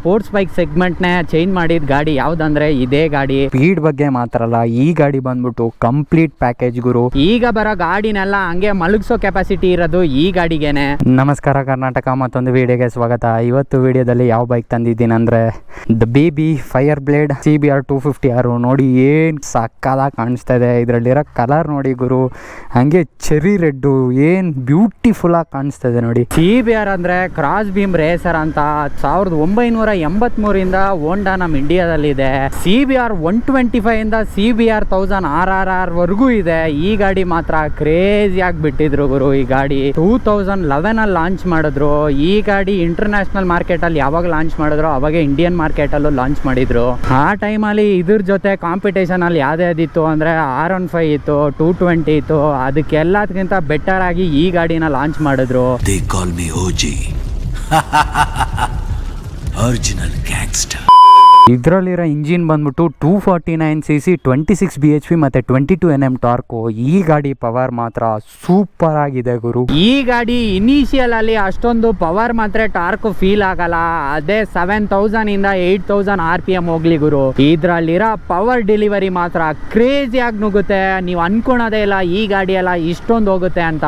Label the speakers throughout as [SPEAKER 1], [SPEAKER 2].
[SPEAKER 1] Sports bike segment ನೇ change ಮಾಡಿದ ಗಾಡಿ ಯಾವ್ದಂದ್ರೆ ಇದೇ ಗಾಡಿ. ಸ್ಪೀಡ್ ಬಗ್ಗೆ ಮಾತ್ರ ಅಲ್ಲ, ಈ ಗಾಡಿ ಬಂದ್ಬಿಟ್ಟು ಕಂಪ್ಲೀಟ್ ಪ್ಯಾಕೇಜ್ ಗುರು. ಈಗ ಬರೋ ಗಾಡಿನೆಲ್ಲ ಹಂಗೆ ಮಲಗಿಸೋ ಕೆಪಾಸಿಟಿ ಇರೋದು ಈ ಗಾಡಿಗೆನೆ. ನಮಸ್ಕಾರ ಕರ್ನಾಟಕ, ಮತ್ತೊಂದು ವಿಡಿಯೋಗೆ ಸ್ವಾಗತ. ಇವತ್ತು ವಿಡಿಯೋದಲ್ಲಿ ಯಾವ ಬೈಕ್ ತಂದಿದ್ದೀನಿ ಅಂದ್ರೆ the baby fire blade CBR 250R. ನೋಡಿ ಏನ್ ಸಕ್ಕದಾಗಿ ಕಾಣಿಸ್ತಾ ಇದೆ. ಇದರಲ್ಲಿರೋ ಕಲರ್ ನೋಡಿ ಗುರು, ಹಂಗೆ ಚೆರಿ ರೆಡ್ ಏನ್ ಬ್ಯೂಟಿಫುಲ್ ಆಗಿ ಕಾಣಿಸ್ತಾ ಇದೆ ನೋಡಿ. CBR ಅಂದ್ರೆ ಕ್ರಾಸ್ ಬೀಮ್ ರೇಸರ್ ಅಂತ 1983 ಹೋಂಡಾ ನಮ್ಮ ಇಂಡಿಯಾದಲ್ಲಿ ಇದೆ. CBR 125 ಇಂದ CBR 1000 RRR ವರೆಗೂ ಇದೆ. ಈ ಗಾಡಿ ಮಾತ್ರ ಕ್ರೇಜಿ ಆಗಿ ಬಿಟ್ಟಿದ್ರು ಗುರು. ಈ ಗಾಡಿ 2011 ಅಲ್ಲಿ ಲಾಂಚ್ ಮಾಡಿದ್ರು. ಈ ಗಾಡಿ ಇಂಟರ್ನ್ಯಾಷನಲ್ ಮಾರ್ಕೆಟ್ ಅಲ್ಲಿ ಯಾವಾಗ ಲಾಂಚ್ ಮಾಡಿದ್ರು ಅವಾಗ ಇಂಡಿಯನ್ ಮಾರ್ಕೆಟ್ ಅಲ್ಲೂ ಲಾಂಚ್ ಮಾಡಿದ್ರು. ಆ ಟೈಮ್ ಅಲ್ಲಿ ಇದ್ರ ಜೊತೆ ಕಾಂಪಿಟೇಷನ್ ಅಲ್ಲಿ ಯಾವ್ದಿತ್ತು ಅಂದ್ರೆ R15 ಇತ್ತು, 220 ಇತ್ತು. ಅದಕ್ಕೆಲ್ಲದಕ್ಕಿಂತ ಬೆಟರ್ ಆಗಿ ಈ ಗಾಡಿನ ಲಾಂಚ್ ಮಾಡಿದ್ರು.
[SPEAKER 2] They call me OG. Original gangster.
[SPEAKER 1] ಇದರಲ್ಲಿರೋ ಇಂಜಿನ್ ಬಂದ್ಬಿಟ್ಟು 249cc 26 bhp ಮತ್ತೆ 22 Nm ಟಾರ್ಕು. ಈ ಗಾಡಿ ಪವರ್ ಮಾತ್ರ ಸೂಪರ್ ಆಗಿದೆ ಗುರು. ಈ ಗಾಡಿ ಇನಿಷಿಯಲ್ ಅಲ್ಲಿ ಅಷ್ಟೊಂದು ಪವರ್ ಮಾತ್ರ ಟಾರ್ಕ್ ಫೀಲ್ ಆಗಲ್ಲ. ಅದೇ 7000 ಇಂದ 8000 RPM ಹೋಗ್ಲಿ ಗುರು. ಇದ್ರಲ್ಲಿರೋ ಪವರ್ ಡೆಲಿವರಿ ಮಾತ್ರ ಕ್ರೇಜಿ ಆಗಿ ನುಗ್ಗುತ್ತೆ. ನೀವು ಅನ್ಕೊಳೋದೇ ಇಲ್ಲ ಈ ಗಾಡಿ ಎಲ್ಲ ಇಷ್ಟೊಂದು ಹೋಗುತ್ತೆ ಅಂತ.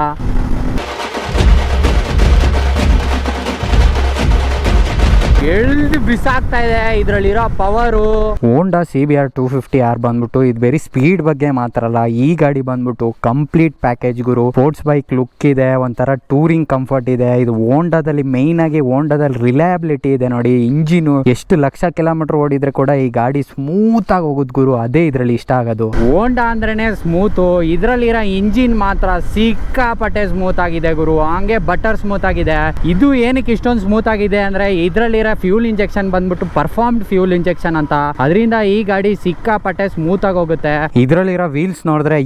[SPEAKER 1] ಎಳ್ದು ಬಿಸಾಕ್ತಾ ಇದೆ ಇದರಲ್ಲಿರೋ ಪವರು. ಹೋಂಡಾ CBR 250R ಬಂದ್ಬಿಟ್ಟು ಇದು ಬೇರೆ ಸ್ಪೀಡ್ ಬಗ್ಗೆ ಮಾತ್ರ ಅಲ್ಲ, ಈ ಗಾಡಿ ಬಂದ್ಬಿಟ್ಟು ಕಂಪ್ಲೀಟ್ ಪ್ಯಾಕೇಜ್ ಗುರು. ಸ್ಪೋರ್ಟ್ಸ್ ಬೈಕ್ ಲುಕ್ ಇದೆ, ಒಂಥರ ಟೂರಿಂಗ್ ಕಂಫರ್ಟ್ ಇದೆ. ಇದು ಹೋಂಡಾದಲ್ಲಿ ಮೇನ್ ಆಗಿ ಹೋಂಡಾದಲ್ಲಿ ರಿಲಯಬಿಲಿಟಿ ಇದೆ ನೋಡಿ. ಇಂಜಿನ್ ಎಷ್ಟು ಲಕ್ಷ ಕಿಲೋಮೀಟರ್ ಓಡಿದ್ರೆ ಕೂಡ ಈ ಗಾಡಿ ಸ್ಮೂತ್ ಆಗಿ ಹೋಗುದು ಗುರು. ಅದೇ ಇದರಲ್ಲಿ ಇಷ್ಟ ಆಗೋದು. ಹೋಂಡಾ ಅಂದ್ರೇನೆ ಸ್ಮೂತ್. ಇದರಲ್ಲಿರೋ ಇಂಜಿನ್ ಮಾತ್ರ ಸಿಕ್ಕಾಪಟ್ಟೆ ಸ್ಮೂತ್ ಆಗಿದೆ ಗುರು. ಹಂಗೆ ಬಟರ್ ಸ್ಮೂತ್ ಆಗಿದೆ. ಇದು ಏನಕ್ಕೆ ಇಷ್ಟೊಂದು ಸ್ಮೂತ್ ಆಗಿದೆ ಅಂದ್ರೆ ಇದರಲ್ಲಿರೋ ಫ್ಯೂಲ್ ಇಂಜೆಕ್ಷನ್ ಬಂದ್ಬಿಟ್ಟು ಪರ್ಫಾರ್ಮ್ಡ್ ಫ್ಯೂಲ್ ಇಂಜೆಕ್ಷನ್ ಅಂತ. ಅದರಿಂದ ಈ ಗಾಡಿ ಸಿಕ್ಕಾಪಟ್ಟೆ ಸ್ಮೂತ್ ಆಗಿ ಹೋಗುತ್ತೆ. ಇದರಲ್ಲಿರೋ ವೀಲ್ಸ್ ನೋಡಿದ್ರೆ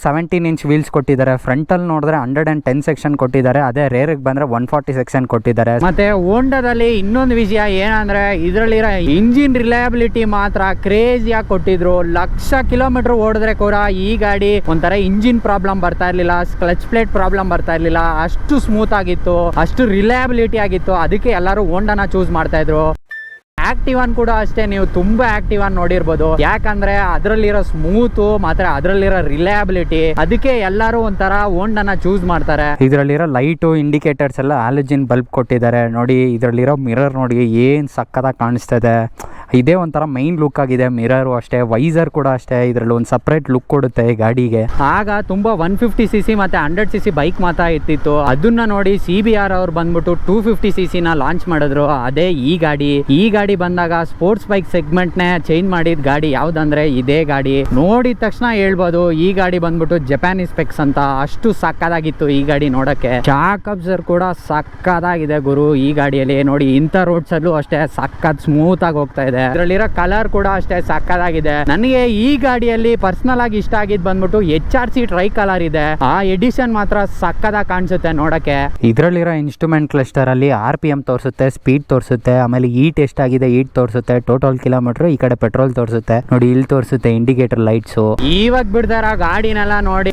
[SPEAKER 1] 17 ಇಂಚ್ ವೀಲ್ಸ್ ಕೊಟ್ಟಿದ್ದಾರೆ. ಫ್ರಂಟ್ ಅಲ್ಲಿ ನೋಡಿದ್ರೆ 110 ಸೆಕ್ಷನ್ ಕೊಟ್ಟಿದ್ದಾರೆ. ಅದೇ ರೇರ್ ಬಂದ್ರೆ 140 ಸೆಕ್ಷನ್ ಕೊಟ್ಟಿದ್ದಾರೆ. ಮತ್ತೆ ಹೋಂಡಾದಲ್ಲಿ ಇನ್ನೊಂದು ವಿಷಯ ಏನಂದ್ರೆ ಇದರಲ್ಲಿರೋ ಇಂಜಿನ್ ರಿಲಯಬಿಲಿಟಿ ಮಾತ್ರ ಕ್ರೇಜಿ ಆಗಿ ಕೊಟ್ಟಿದ್ರು. ಲಕ್ಷ ಕಿಲೋಮೀಟರ್ ಓಡಿದ್ರೆ ಕೂಡ ಈ ಗಾಡಿ ಒಂಥರ ಇಂಜಿನ್ ಪ್ರಾಬ್ಲಮ್ ಬರ್ತಾ ಇರ್ಲಿಲ್ಲ, ಕ್ಲಚ್ ಪ್ಲೇಟ್ ಪ್ರಾಬ್ಲಮ್ ಬರ್ತಾ ಇರ್ಲಿಲ್ಲ. ಅಷ್ಟು ಸ್ಮೂತ್ ಆಗಿತ್ತು, ಅಷ್ಟು ರಿಲಯಬಿಲಿಟಿ ಆಗಿತ್ತು. ಅದಕ್ಕೆ ಎಲ್ಲರೂ ಹೋಂಡಾನ ಚೂಸ್ ಮಾಡ್ತಾ ಇದ್ರು. ಆಕ್ಟಿವ್ ಒನ್ ಕೂಡ ಅಷ್ಟೇ, ನೀವು ತುಂಬಾ ಆಕ್ಟಿವ್ ಒನ್ ನೋಡಿರ್ಬೋದು. ಯಾಕಂದ್ರೆ ಅದರಲ್ಲಿರೋ ಸ್ಮೂತ್ ಮಾತ್ರ ಅದರಲ್ಲಿರೋ ರಿಲಯಬಿಲಿಟಿ, ಅದಕ್ಕೆ ಎಲ್ಲರೂ ಒಂಥರ ಹೋಂಡಾನ ಚೂಸ್ ಮಾಡ್ತಾರೆ. ಇದರಲ್ಲಿರೋ ಲೈಟು ಇಂಡಿಕೇಟರ್ಸ್ ಎಲ್ಲ ಹ್ಯಾಲೋಜನ್ ಬಲ್ಬ್ ಕೊಟ್ಟಿದ್ದಾರೆ ನೋಡಿ. ಇದರಲ್ಲಿರೋ ಮಿರರ್ ನೋಡಿ ಏನ್ ಸಕ್ಕತ್ತಾಗಿ ಕಾಣಿಸ್ತಾ ಇದೆ. ಇದೇ ಒಂಥರ ಮೈನ್ ಲುಕ್ ಆಗಿದೆ. ಮಿರರ್ ಅಷ್ಟೇ, ವೈಸರ್ ಕೂಡ ಅಷ್ಟೇ. ಇದರಲ್ಲಿ ಒಂದು ಸಪ್ರೇಟ್ ಲುಕ್ ಕೊಡುತ್ತೆ ಈ ಗಾಡಿಗೆ. ಆಗ ತುಂಬಾ 150cc ಮತ್ತೆ 100cc ಬೈಕ್ ಮಾತ್ರ ಇರ್ತಿತ್ತು. ಅದನ್ನ ನೋಡಿ CBR ಅವ್ರು ಬಂದ್ಬಿಟ್ಟು 250cc ನ ಲಾಂಚ್ ಮಾಡಿದ್ರು. ಅದೇ ಈ ಗಾಡಿ ಬಂದಾಗ ಸ್ಪೋರ್ಟ್ಸ್ ಬೈಕ್ ಸೆಗ್ಮೆಂಟ್ ನೇ ಚೇಂಜ್ ಮಾಡಿದ ಗಾಡಿ ಯಾವ್ದಂದ್ರೆ ಇದೇ ಗಾಡಿ. ನೋಡಿದ ತಕ್ಷಣ ಹೇಳ್ಬೋದು ಈ ಗಾಡಿ ಬಂದ್ಬಿಟ್ಟು ಜಪಾನೀಸ್ ಸ್ಪೆಕ್ಸ್ ಅಂತ. ಅಷ್ಟು ಸಕ್ಕದಾಗಿತ್ತು ಈ ಗಾಡಿ ನೋಡಕ್ಕೆ. ಶಾಕ್ ಅಬ್ಸರ್ ಕೂಡ ಸಕ್ಕದಾಗಿದೆ ಗುರು ಈ ಗಾಡಿಯಲ್ಲಿ. ನೋಡಿ ಇಂಥ ರೋಡ್ಸ್ ಅಲ್ಲೂ ಅಷ್ಟೇ ಸಕ್ಕತ್ ಸ್ಮೂತ್ ಆಗಿ ಹೋಗ್ತಾ ಇದೆ. ಇದರಲ್ಲಿರೋ ಕಲರ್ ಕೂಡ ಅಷ್ಟೇ ಸಕ್ಕದಾಗಿದೆ. ನನಗೆ ಈ ಗಾಡಿಯಲ್ಲಿ ಪರ್ಸನಲ್ ಆಗಿ ಇಷ್ಟ ಆಗಿದ್ ಬಂದ್ಬಿಟ್ಟು HRC ಟ್ರೈ ಕಲರ್ ಇದೆ. ಆ ಎಡಿಷನ್ ಮಾತ್ರ ಸಕ್ಕದಾಗಿ ಕಾಣಿಸುತ್ತೆ ನೋಡಕ್ಕೆ. ಇದರಲ್ಲಿರೋ ಇನ್ಸ್ಟ್ರೂಮೆಂಟ್ ಕ್ಲಸ್ಟರ್ ಅಲ್ಲಿ RPM ತೋರಿಸುತ್ತೆ, ಸ್ಪೀಡ್ ತೋರಿಸುತ್ತೆ, ಆಮೇಲೆ ಈಟ್ ಎಷ್ಟಾಗಿದೆ ಈಟ್ ತೋರಿಸುತ್ತೆ, ಟೋಟಲ್ ಕಿಲೋಮೀಟರ್, ಈ ಕಡೆ ಪೆಟ್ರೋಲ್ ತೋರಿಸುತ್ತೆ ನೋಡಿ. ಇಲ್ಲಿ ತೋರಿಸುತ್ತೆ ಇಂಡಿಕೇಟರ್ ಲೈಟ್ಸ್. ಇವಾಗ ಬಿಡ್ದಾರ ಗಾಡಿನೆಲ್ಲ ನೋಡಿ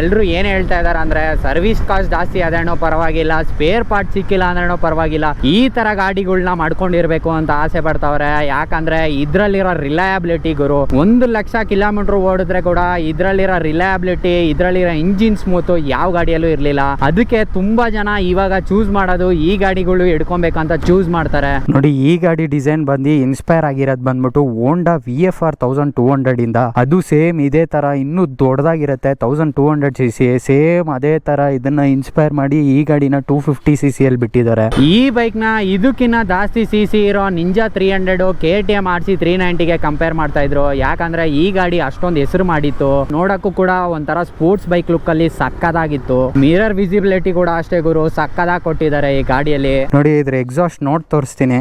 [SPEAKER 1] ಎಲ್ರು ಏನ್ ಹೇಳ್ತಾ ಇದಾರೆ ಅಂದ್ರೆ ಸರ್ವಿಸ್ ಕಾಸ್ಟ್ ಜಾಸ್ತಿ ಆದ್ರೇನೋ ಪರವಾಗಿಲ್ಲ, ಸ್ಪೇರ್ ಪಾರ್ಟ್ ಸಿಕ್ಕಿಲ್ಲ ಅಂದ್ರೇನೋ ಪರವಾಗಿಲ್ಲ, ಈ ತರ ಗಾಡಿಗಳನ್ನ ಮಾಡ್ಕೊಂಡಿರ್ಬೇಕು ಅಂತ ಆಸೆ ಪಡ್ತಾವ್ರೆ. ಯಾಕಂದ್ರೆ ಇದ್ರಲ್ಲಿರೋ ರಿಲಯಬಿಲಿಟಿ ಗುರು, 1,00,000 ಕಿಲೋಮೀಟರ್ ಓಡಿದ್ರೆ ಕೂಡ ಇದ್ರಲ್ಲಿರೋ ರಿಲಯಬಿಲಿಟಿ, ಇದ್ರಲ್ಲಿರೋ ಇಂಜಿನ್ ಸ್ಮೂತ್ ಯಾವ ಗಾಡಿಯಲ್ಲೂ ಇರ್ಲಿಲ್ಲ. ಅದಕ್ಕೆ ತುಂಬಾ ಜನ ಇವಾಗ ಚೂಸ್ ಮಾಡೋದು ಈ ಗಾಡಿಗಳು ಹಿಡ್ಕೊಬೇಕಂತ ಚೂಸ್ ಮಾಡ್ತಾರೆ ನೋಡಿ. ಈ ಗಾಡಿ ಡಿಸೈನ್ ಬಂದು ಇನ್ಸ್ಪೈರ್ ಆಗಿರೋದು ಬಂದ್ಬಿಟ್ಟು ಹೋಂಡಾ VFR 1200 ಇಂದ. ಅದು ಸೇಮ್ ಇದೇ ತರ ಇನ್ನೂ ದೊಡ್ಡದಾಗಿರುತ್ತೆ, 1200cc. ಸೇಮ್ ಅದೇ ತರ ಇದನ್ನ ಇನ್ಸ್ಪೈರ್ ಮಾಡಿ ಈ ಗಾಡಿನ 250cc ಅಲ್ಲಿ ಬಿಟ್ಟಿದ್ದಾರೆ. ಈ ಬೈಕ್ ನ ಇದಕ್ಕಿಂತ ಜಾಸ್ತಿ CC ಇರೋ ನಿಂಜಾ 300, KTM RC 390ಗೆ ಕಂಪೇರ್ ಮಾಡ್ತಾ ಇದ್ರು. ಯಾಕಂದ್ರೆ ಈ ಗಾಡಿ ಅಷ್ಟೊಂದು ಹೆಸರು ಮಾಡಿತ್ತು. ನೋಡಕ್ಕೂ ಕೂಡ ಒಂಥರ ಸ್ಪೋರ್ಟ್ಸ್ ಬೈಕ್ ಲುಕ್ ಅಲ್ಲಿ ಸಕ್ಕದಾಗಿತ್ತು. ಮಿರರ್ ವಿಸಿಬಿಲಿಟಿ ಕೂಡ ಅಷ್ಟೇ ಗುರು, ಸಕ್ಕದಾಗಿ ಕೊಟ್ಟಿದ್ದಾರೆ ಈ ಗಾಡಿಯಲ್ಲಿ ನೋಡಿ. ಇದ್ರ ಎಕ್ಸಾಸ್ಟ್ ನೋಟ್ ತೋರಿಸ್ತೀನಿ.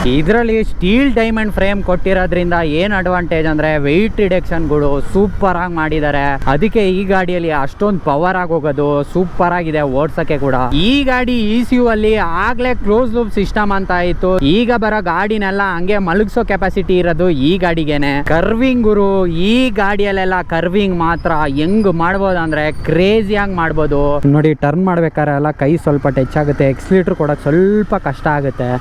[SPEAKER 1] ಇದರಲ್ಲಿ ಸ್ಟೀಲ್ ಡೈಮಂಡ್ ಫ್ರೇಮ್ ಕೊಟ್ಟಿರೋದ್ರಿಂದ ಏನ್ ಅಡ್ವಾಂಟೇಜ್ ಅಂದ್ರೆ ವೆಯ್ಟ್ ರಿಡಕ್ಷನ್ಗಳು ಸೂಪರ್ ಆಗಿ ಮಾಡಿದ್ದಾರೆ. ಅದಕ್ಕೆ ಈ ಗಾಡಿಯಲ್ಲಿ ಅಷ್ಟೊಂದು ಪವರ್ ಆಗಿ ಹೋಗೋದು ಸೂಪರ್ ಆಗಿದೆ ಓಡ್ಸಕ್ಕೆ ಕೂಡ. ಈ ಗಾಡಿ ECU ಅಲ್ಲಿ ಆಗ್ಲೇ ಕ್ಲೋಸ್ ಲೂಪ್ ಸಿಸ್ಟಮ್ ಅಂತ ಇತ್ತು. ಈಗ ಬರೋ ಗಾಡಿನೆಲ್ಲ ಹಂಗೆ ಮಲಗಿಸೋ ಕೆಪಾಸಿಟಿ ಇರೋದು ಈ ಗಾಡಿಗೆನೆ. ಕರ್ವಿಂಗ್ ಗುರು, ಈ ಗಾಡಿಯಲ್ಲೆಲ್ಲ ಕರ್ವಿಂಗ್ ಮಾತ್ರ ಹೆಂಗ್ ಮಾಡ್ಬೋದು ಅಂದ್ರೆ ಕ್ರೇಜಿಯಾಗಿ ಮಾಡ್ಬೋದು ನೋಡಿ. ಟರ್ನ್ ಮಾಡ್ಬೇಕಾದ್ರೆ ಎಲ್ಲ ಕೈ ಸ್ವಲ್ಪ ಟಚ್ ಆಗುತ್ತೆ, ಎಕ್ಸ್ಲೀಟರ್ ಕೊಡೋಕೆ ಸ್ವಲ್ಪ ಕಷ್ಟ ಆಗುತ್ತೆ.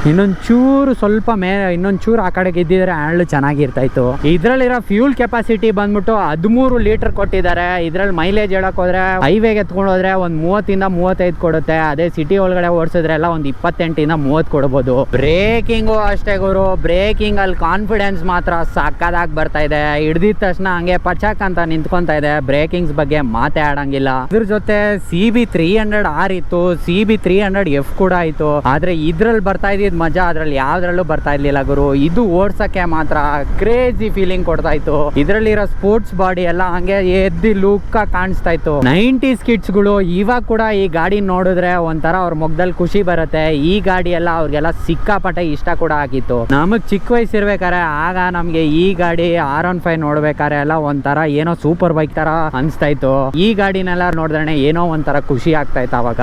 [SPEAKER 1] ಇನ್ನೊಂಚೂರು ಸ್ವಲ್ಪ ಇನ್ನೊಂಚೂರು ಆ ಕಡೆಗೆ ಇದ್ದಿದ್ರೆ ಹ್ಯಾಂಡ್ಲ್ ಚೆನ್ನಾಗಿರ್ತಾ ಇತ್ತು. ಇದ್ರಲ್ಲಿರೋ ಫ್ಯೂಲ್ ಕೆಪಾಸಿಟಿ ಬಂದ್ಬಿಟ್ಟು 13 ಲೀಟರ್ ಕೊಟ್ಟಿದ್ದಾರೆ. ಇದ್ರಲ್ಲಿ ಮೈಲೇಜ್ ಹೇಳಕ್ ಹೋದ್ರೆ ಹೈವೇಗೆ ಎತ್ಕೊಂಡು ಹೋದ್ರೆ ಒಂದು 30-35 ಕೊಡುತ್ತೆ. ಅದೇ ಸಿಟಿ ಒಳಗಡೆ ಓಡಿಸಿದ್ರೆ ಎಲ್ಲ ಒಂದು 28-30 ಕೊಡ್ಬೋದು. ಬ್ರೇಕಿಂಗು ಅಷ್ಟೇ ಗುರು, ಬ್ರೇಕಿಂಗ್ ಅಲ್ಲಿ ಕಾನ್ಫಿಡೆನ್ಸ್ ಮಾತ್ರ ಸಕ್ಕದಾಗಿ ಬರ್ತಾ ಇದೆ. ಹಿಡ್ದಿದ ತಕ್ಷಣ ಹಂಗೆ ಪಚಾಕ್ ಅಂತ ನಿಂತ್ಕೊಂತ ಇದೆ. ಬ್ರೇಕಿಂಗ್ಸ್ ಬಗ್ಗೆ ಮಾತೇ ಆಡಂಗಿಲ್ಲ. ಇದ್ರ ಜೊತೆ CB300R ಇತ್ತು, CB300F ಕೂಡ ಆಯ್ತು. ಆದ್ರೆ ಇದ್ರಲ್ಲಿ ಬರ್ತಾ ಇದ್ದಿದ್ ಮಜಾ ಅದ್ರಲ್ಲಿ ಯಾವ್ದ್ರಲ್ಲೂ ಬರ್ತಾ ಇರ್ಲಿಲ್ಲ ಗುರು. ಇದು ಓಡ್ಸಕ್ಕೆ ಮಾತ್ರ ಕ್ರೇಜಿ ಫೀಲಿಂಗ್ ಕೊಡ್ತಾ ಇತ್ತು. ಇದ್ರಲ್ಲಿರೋ ಸ್ಪೋರ್ಟ್ಸ್ ಬಾಡಿ ಎಲ್ಲ ಹಂಗೆ ಎದ್ದಿ ಲುಕ್ ಕಾಣಿಸ್ತಾ ಇತ್ತು. 90s ಕಿಡ್ಸ್ ಗಳು ಇವಾಗ ಕೂಡ ಈ ಗಾಡಿ ನೋಡಿದ್ರೆ ಒಂಥರ ಅವ್ರ ಮುಖದಲ್ಲಿ ಖುಷಿ ಬರುತ್ತೆ. ಈ ಗಾಡಿ ಎಲ್ಲ ಅವ್ರಿಗೆಲ್ಲ ಸಿಕ್ಕಾಪಟ್ಟೆ ಇಷ್ಟ ಕೂಡ ಆಗಿತ್ತು. ನಮಗ್ ಚಿಕ್ಕ ವಯಸ್ಸಿರ್ಬೇಕಾರೆ ಆಗ ನಮ್ಗೆ ಈ ಗಾಡಿ R15 ನೋಡ್ಬೇಕಾರೆ ಎಲ್ಲ ಒಂಥರ ಏನೋ ಸೂಪರ್ ಬೈಕ್ ತರ ಅನ್ಸ್ತಾ ಇತ್ತು. ಈ ಗಾಡಿನೆಲ್ಲ ನೋಡಿದ್ರೆ ಏನೋ ಒಂಥರ ಖುಷಿ ಆಗ್ತಾ ಇತ್ತು ಅವಾಗ.